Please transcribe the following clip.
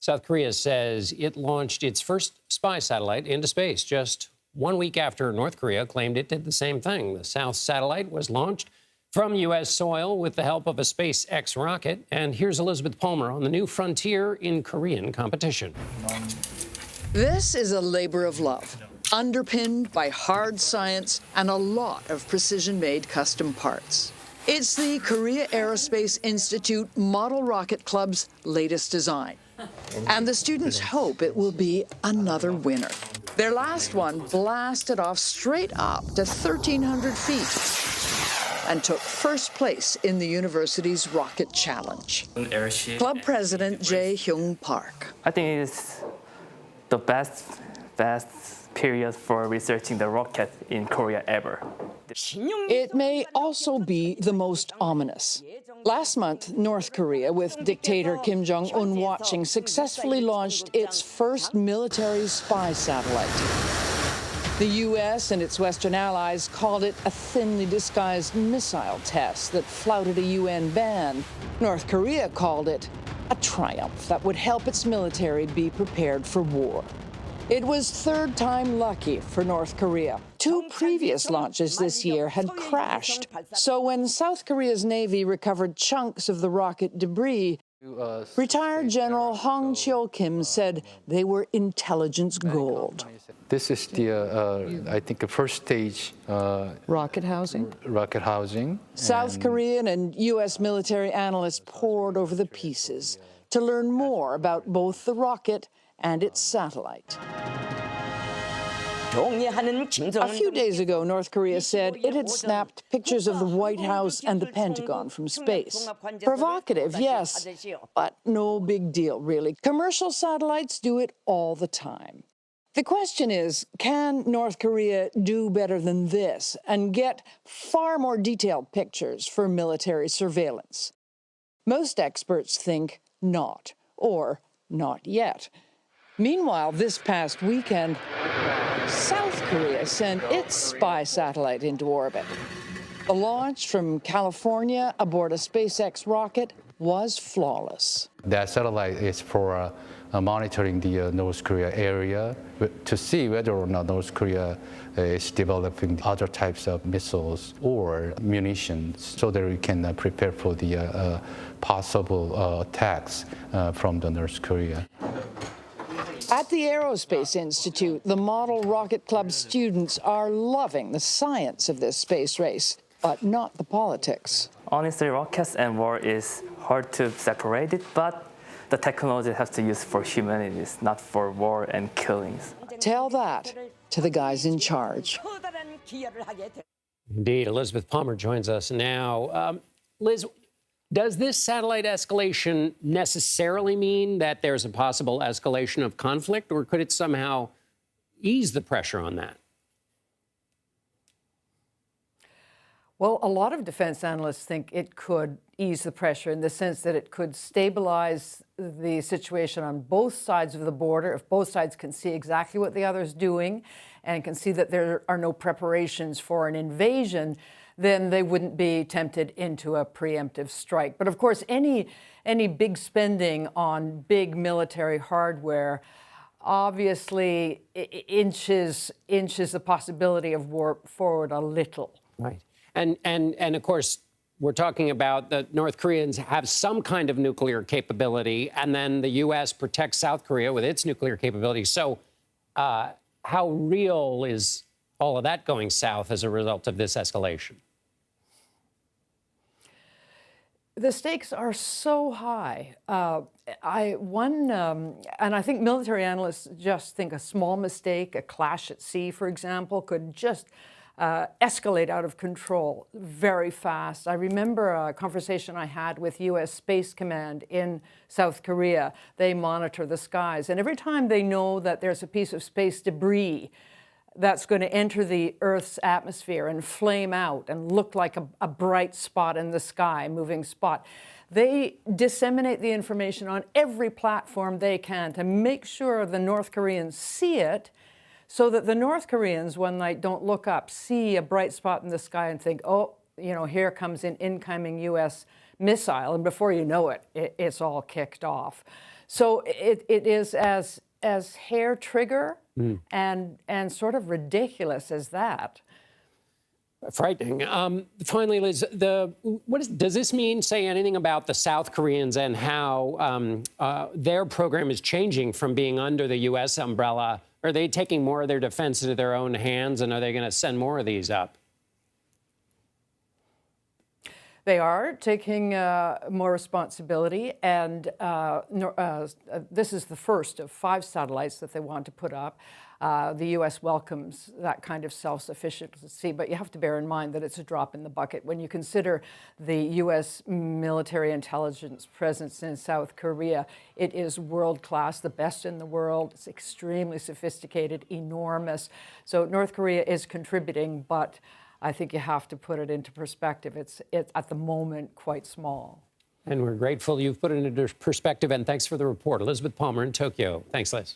South Korea says it launched its first spy satellite into space just 1 week after North Korea claimed it did the same thing. The South satellite was launched from U.S. soil with the help of a SpaceX rocket. And here's Elizabeth Palmer on the new frontier in Korean competition. This is a labor of love, underpinned by hard science and a lot of precision-made custom parts. It's the Korea Aerospace Institute Model Rocket Club's latest design. And the students hope it will be another winner. Their last one blasted off straight up to 1,300 feet and took first place in the university's rocket challenge. Club president Jae Hyung Park. I think it's the best period for researching the rocket in Korea ever. It may also be the most ominous. Last month, North Korea, with dictator Kim Jong-un watching, successfully launched its first military spy satellite. The U.S. and its Western allies called it a thinly disguised missile test that flouted a UN ban. North Korea called it a triumph that would help its military be prepared for war. It was third time lucky for North Korea. 2 previous launches this year had crashed. So when South Korea's Navy recovered chunks of the rocket debris, retired General Hong Chil-kim said they were intelligence gold. This is the, I think, the first stage. Rocket housing? Rocket housing. South Korean and U.S. military analysts pored over the pieces to learn more about both the rocket and its satellite. A few days ago, North Korea said it had snapped pictures of the White House and the Pentagon from space. Provocative, yes, but no big deal, really. Commercial satellites do it all the time. The question is, can North Korea do better than this and get far more detailed pictures for military surveillance? Most experts think not, or not yet. Meanwhile, this past weekend, South Korea sent its spy satellite into orbit. The launch from California aboard a SpaceX rocket was flawless. That satellite is for monitoring the North Korea area to see whether or not North Korea is developing other types of missiles or munitions so that we can prepare for the possible attacks from the North Korea. At the Aerospace Institute, the Model Rocket Club students are loving the science of this space race, but not the politics. Honestly, rockets and war is hard to separate it, but the technology has to use for humanities, not for war and killings. Tell that to the guys in charge. Indeed. Elizabeth Palmer joins us now. Liz, does this satellite escalation necessarily mean that there's a possible escalation of conflict, or could it somehow ease the pressure on that? Well, a lot of defense analysts think it could ease the pressure in the sense that it could stabilize the situation on both sides of the border. If both sides can see exactly what the other is doing and can see that there are no preparations for an invasion, then they wouldn't be tempted into a preemptive strike. But of course, any big spending on big military hardware obviously inches the possibility of war forward a little. Right. And of course, we're talking about the North Koreans have some kind of nuclear capability, and then the U.S. protects South Korea with its nuclear capability. So how real is all of that going south as a result of this escalation? The stakes are so high. And I think military analysts just think a small mistake, a clash at sea, for example, could just escalate out of control very fast. I remember a conversation I had with U.S. Space Command in South Korea. They monitor the skies, and every time they know that there's a piece of space debris that's going to enter the Earth's atmosphere and flame out and look like a bright spot in the sky, moving spot, they disseminate the information on every platform they can to make sure the North Koreans see it, so that the North Koreans one night don't look up, see a bright spot in the sky and think, oh, you know, here comes an incoming U.S. missile. And before you know it, it's all kicked off. So it is as hair trigger and sort of ridiculous as that. Frightening. Finally, Liz, does this mean, say anything about the South Koreans and how their program is changing from being under the U.S. umbrella? Are they taking more of their defense into their own hands, and are they going to send more of these up? They are taking more responsibility, and this is the first of 5 satellites that they want to put up. The U.S. welcomes that kind of self-sufficiency, but you have to bear in mind that it's a drop in the bucket. When you consider the U.S. military intelligence presence in South Korea, it is world-class, the best in the world. It's extremely sophisticated, enormous. So North Korea is contributing, but I think you have to put it into perspective. It's at the moment quite small. And we're grateful you've put it into perspective, and thanks for the report. Elizabeth Palmer in Tokyo. Thanks, Liz.